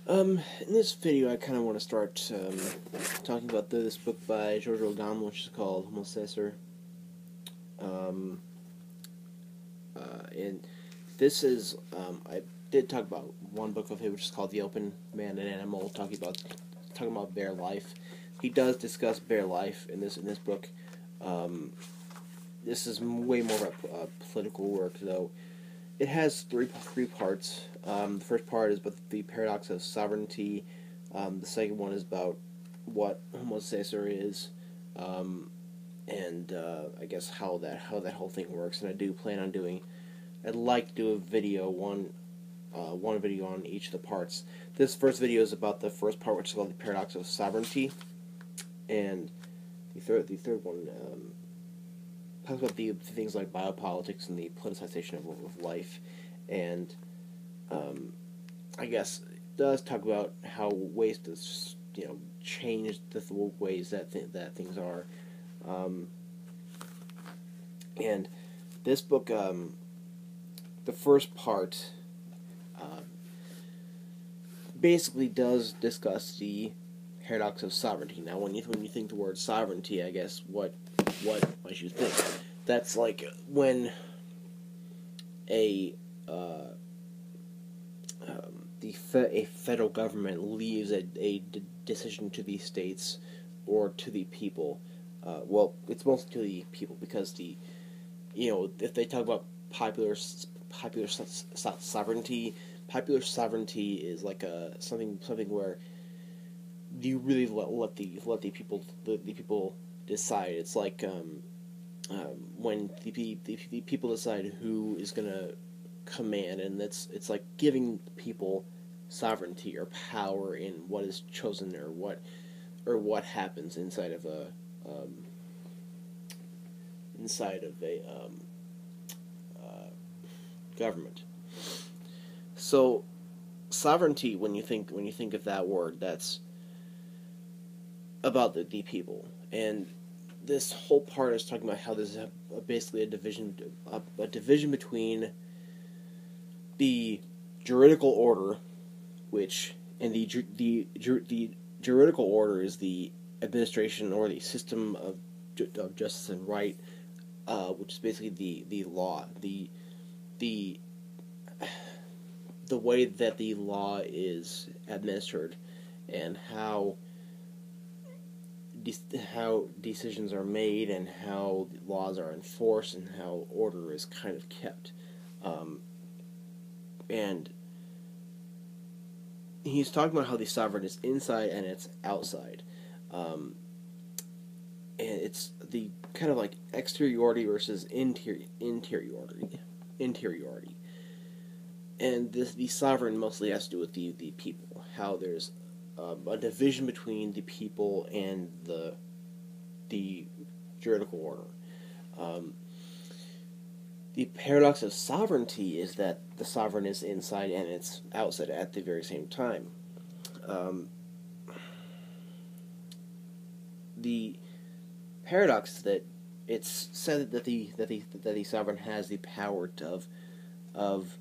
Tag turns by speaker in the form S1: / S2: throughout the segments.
S1: In this video, I kind of want to start talking about this book by Giorgio Agamben, which is called Homo Sacer. And this is, I did talk about one book of his, which is called The Open Man and Animal, talking about bear life. He does discuss bear life in this book. This is way more about political work, though. It has three parts. The first part is about the paradox of sovereignty. The second one is about what Homo Sacer is, and I guess how that whole thing works. And I do plan on doing. I'd like to do a video, one video on each of the parts. This first video is about the first part, which is called the paradox of sovereignty, and the third one talks about the things like biopolitics and the politicization of life, and I guess it does talk about how ways to change the ways that things are, and this book, the first part, basically does discuss the paradox of sovereignty. Now, when you think the word sovereignty, I guess what might you think? That's like when a federal government leaves a decision to the states or to the people. Well, it's mostly to the people, because if they talk about popular sovereignty, popular sovereignty is like something where you really let the people decide. It's like when the people decide who is gonna command, and it's like giving people sovereignty or power in what is chosen or what happens inside of a government. So sovereignty, when you think of that word, that's about the people. And this whole part is talking about how there's basically a division between the juridical order, which, and the juridical order is the administration or the system of justice and right, which is basically the law, the way that the law is administered, and how decisions are made, and how laws are enforced, and how order is kind of kept. And he's talking about how the sovereign is inside and it's outside. And it's the kind of like exteriority versus interiority. And the sovereign mostly has to do with the people, how there's a division between the people and the juridical order. The paradox of sovereignty is that the sovereign is inside and it's outside at the very same time. The paradox is that it's said that the sovereign has the power of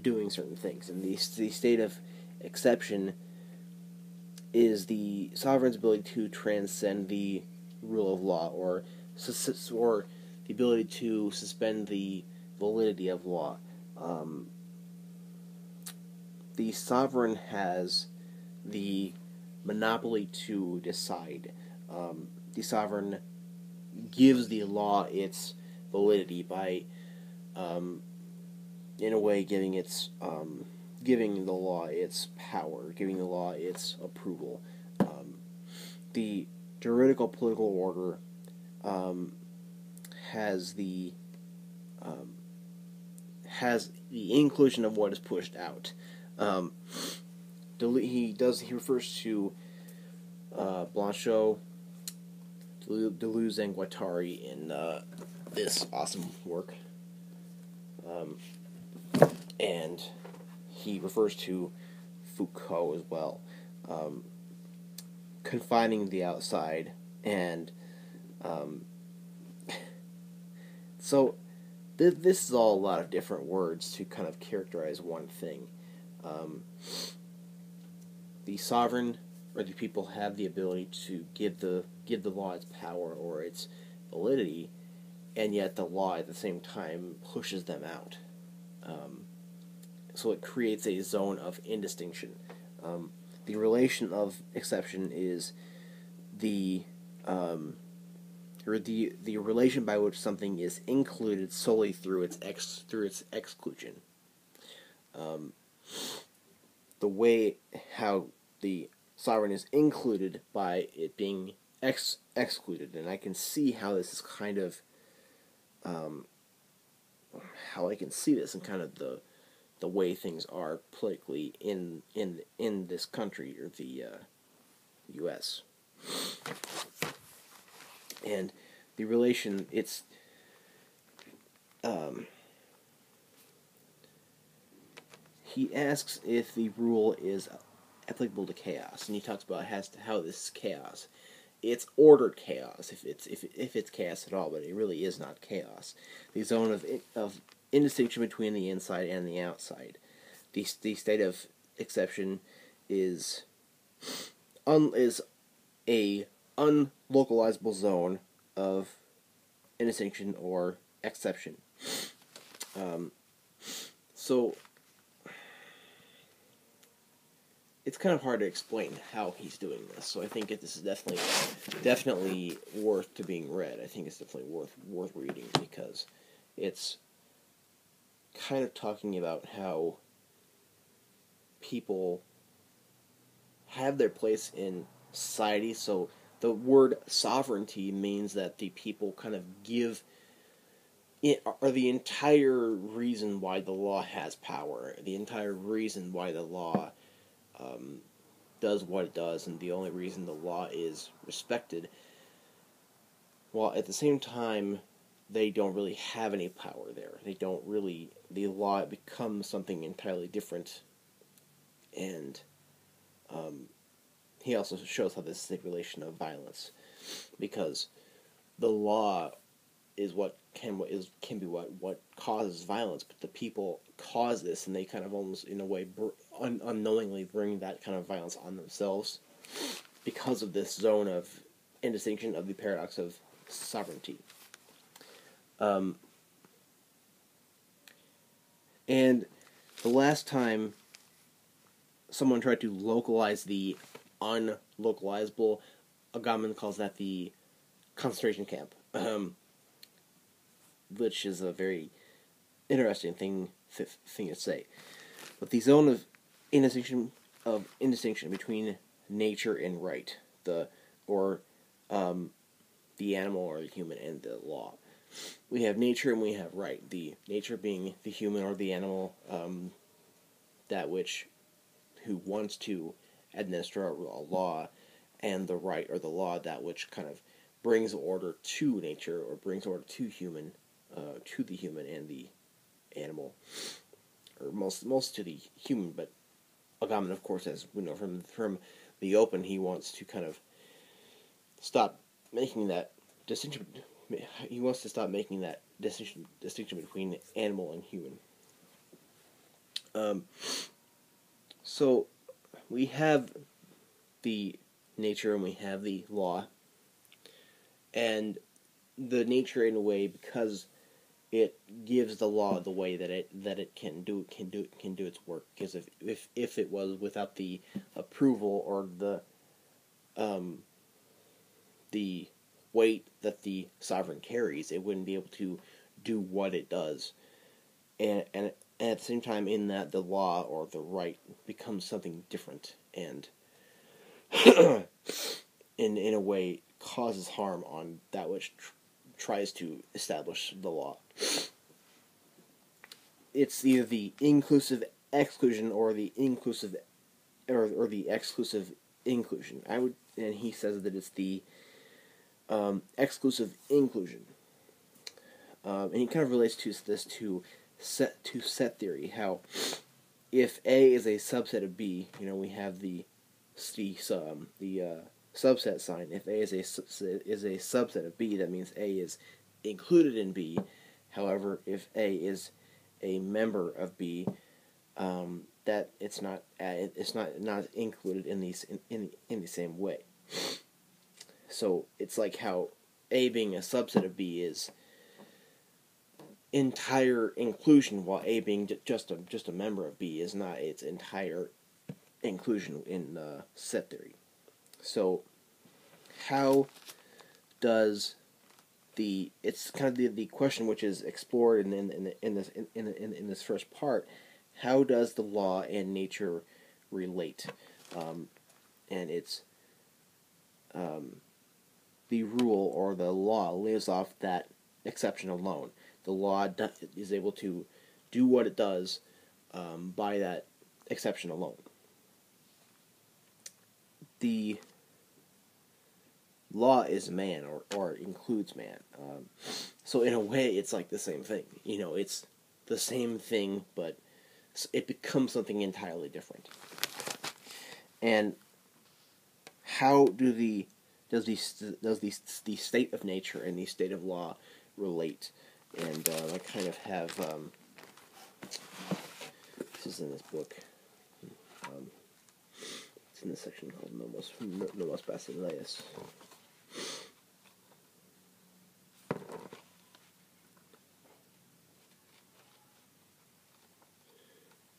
S1: doing certain things, and the state of exception is the sovereign's ability to transcend the rule of law, or the ability to suspend the validity of law. The sovereign has the monopoly to decide. The sovereign gives the law its validity by, in a way, giving the law its power, giving the law its approval. The juridical political order has the inclusion of what is pushed out. He refers to Blanchot, Deleuze, and Guattari in this awesome work, and he refers to Foucault as well, confining the outside, and so this is all a lot of different words to kind of characterize one thing. The sovereign or the people have the ability to give the law its power or its validity, and yet the law at the same time pushes them out. So it creates a zone of indistinction. The relation of exception is the or the relation by which something is included solely through its exclusion. The way how the sovereign is included by it being excluded, and I can see how this is kind of how I can see this in kind of the way things are politically in this country or the U.S. And the relation, it's he asks if the rule is applicable to chaos, and he talks about how this is chaos. It's ordered chaos, if it's chaos at all, but it really is not chaos. The zone of indistinction between the inside and the outside. The state of exception is a unlocalizable zone of indistinction or exception. So it's kind of hard to explain how he's doing this. So I think this is definitely worth to being read. I think it's definitely worth reading because it's kind of talking about how people have their place in society. So the word sovereignty means that the people kind of give it, are the entire reason why the law has power, the entire reason why the law does what it does, and the only reason the law is respected, while at the same time they don't really have any power there. The law becomes something entirely different, and he also shows how this is a relation of violence, because the law is what can be what causes violence, but the people cause this, and they kind of almost in a way unknowingly bring that kind of violence on themselves because of this zone of indistinction of the paradox of sovereignty. And the last time someone tried to localize the unlocalizable, Agamben calls that the concentration camp. Which is a very interesting thing to say. But the zone of indistinction between nature and right, the animal or the human and the law. We have nature and we have right. The nature being the human or the animal, that which who wants to administer a law, and the right or the law, that which kind of brings order to nature or brings order to human. To the human and the animal, or most to the human, but Agamben, of course, as we know from the open, he wants to kind of stop making that distinction. He wants to stop making that distinction between animal and human. So we have the nature and we have the law, and the nature in a way because it gives the law the way that it can do its work. Because if it was without the approval or the weight that the sovereign carries, it wouldn't be able to do what it does. And at the same time, in that the law or the right becomes something different and in a way causes harm on that which tries to establish the law. It's either the inclusive exclusion or the inclusive or the exclusive inclusion. And he says that it's the exclusive inclusion. And he kind of relates this to set theory. How if A is a subset of B, we have the subset sign. If A is a subset of B, that means A is included in B. However, if A is a member of B, that not included in these in the same way. So it's like how A being a subset of B is entire inclusion, while A being just a member of B is not its entire inclusion in set theory. So how does it's kind of the question which is explored in this first part. How does the law and nature relate? And it's the rule or the law lives off that exception alone. The law is able to do what it does by that exception alone. The law is man, or includes man. So in a way, it's like the same thing. It's the same thing, but it becomes something entirely different. And how does the state of nature and the state of law relate? And I kind of have this is in this book. It's in the section called Nomos Basileus.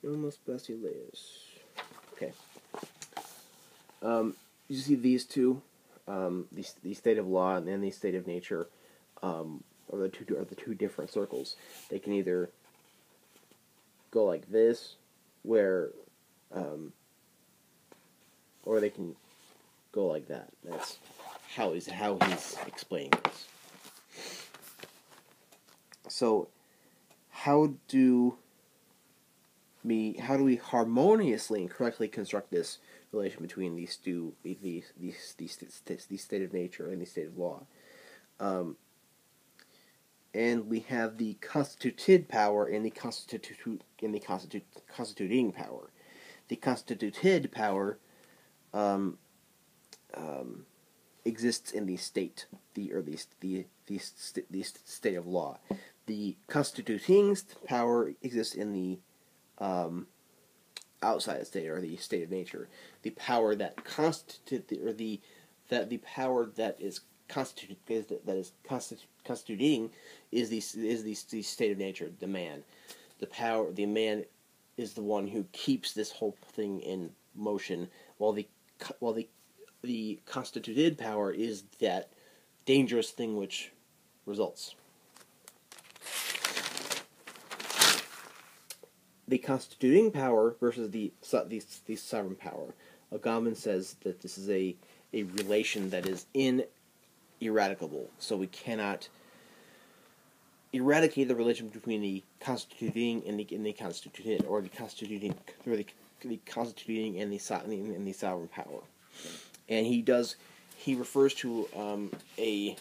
S1: Nomos Basileus. Okay. You see these two, the state of law and the state of nature, are the two different circles. They can either go like this, where, or they can go like that. That's how he's explaining this. So, how do we harmoniously and correctly construct this relation between these two, the state of nature and the state of law? And we have the constituted power and the constituting power. The constituted power exists in the state, the state of law. The constituting power exists in the outside state, or the state of nature. The power that constituting is the state of nature. The man, the man is the one who keeps this whole thing in motion, while the constituted power is that dangerous thing which results. The constituting power versus the sovereign power. Agambens says that this is a relation that is ineradicable. So we cannot eradicate the relation between the constituting and the constituted, or the constituting and the sovereign power. And he refers to a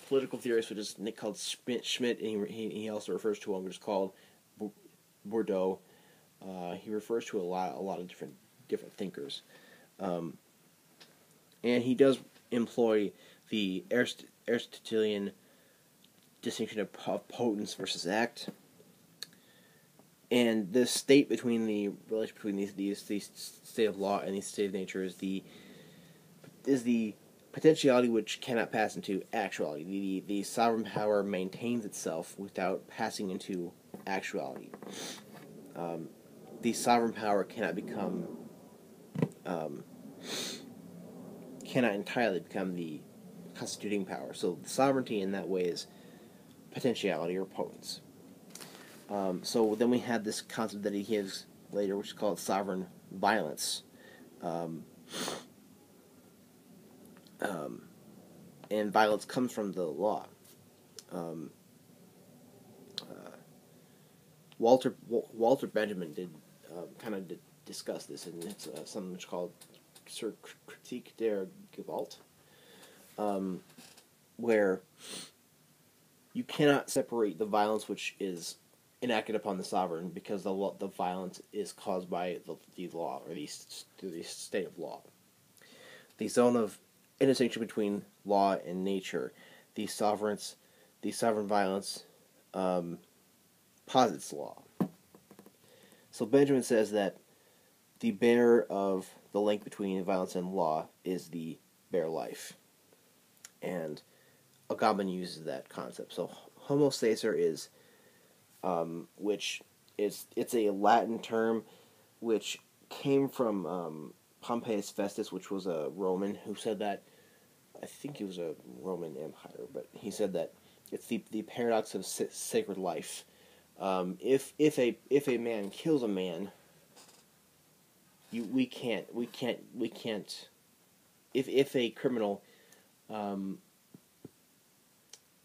S1: political theorist which is called Schmidt, and he also refers to one which is called Bordeaux. He refers to a lot of different thinkers, and he does employ the Aristotelian distinction of potence versus act, and the state between the relation between these state of law and the state of nature is the potentiality which cannot pass into actuality. The sovereign power maintains itself without passing into actuality. The sovereign power cannot entirely become the constituting power. So the sovereignty in that way is potentiality or potence. So then we have this concept that he gives later, which is called sovereign violence. And violence comes from the law. Walter Benjamin did discuss this, and it's something which is called Kritik der Gewalt, where you cannot separate the violence which is enacted upon the sovereign, because the violence is caused by the law, or the state of law. The zone of intersection between law and nature, the sovereign violence posits law. So Benjamin says that the bear of the link between violence and law is the bare life. And Agamben uses that concept. So Homo Sacer is, which is, it's a Latin term which came from Pompeius Festus, which was a Roman who said that. I think he was a Roman Empire, but he said that it's the paradox of sacred life. If a man kills a man, we can't. If a criminal,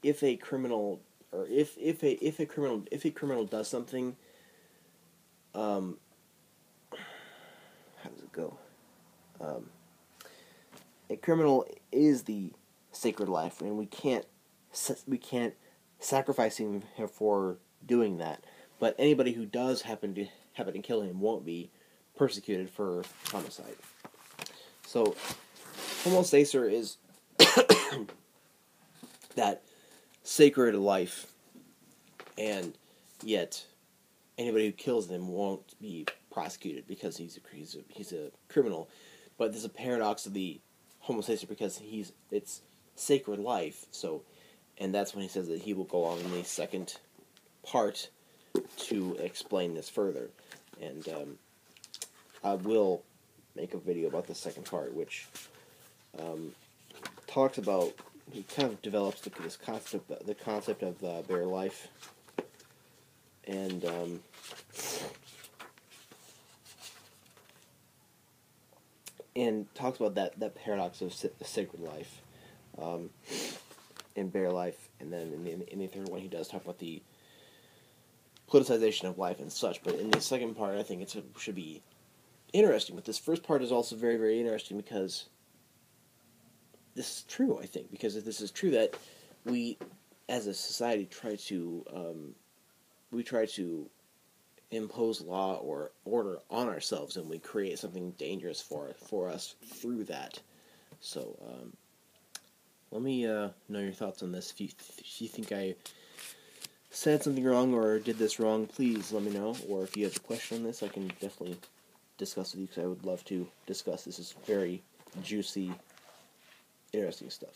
S1: if a criminal or if a criminal does something, how does it go? A criminal is the sacred life, and we can't sacrifice him for doing that. But anybody who does happen to kill him won't be persecuted for homicide. So, Homo Sacer is that sacred life, and yet anybody who kills them won't be prosecuted because he's a criminal. But there's a paradox of the Homo Sacer because it's sacred life. So, and that's when he says that he will go on in the second part to explain this further. And I will make a video about the second part, which talks about, he kind of develops this concept of bare life, and talks about that paradox of sacred life, and bare life, and then in the third one he does talk about the politicization of life and such. But in the second part, I think it should be interesting. But this first part is also very, very interesting because this is true, I think, because this is true that we, as a society, try to impose law or order on ourselves, and we create something dangerous for us through that. So, let me know your thoughts on this. If you think I said something wrong or did this wrong, please let me know. Or if you have a question on this, I can definitely discuss with you, because I would love to discuss. This is very juicy, interesting stuff.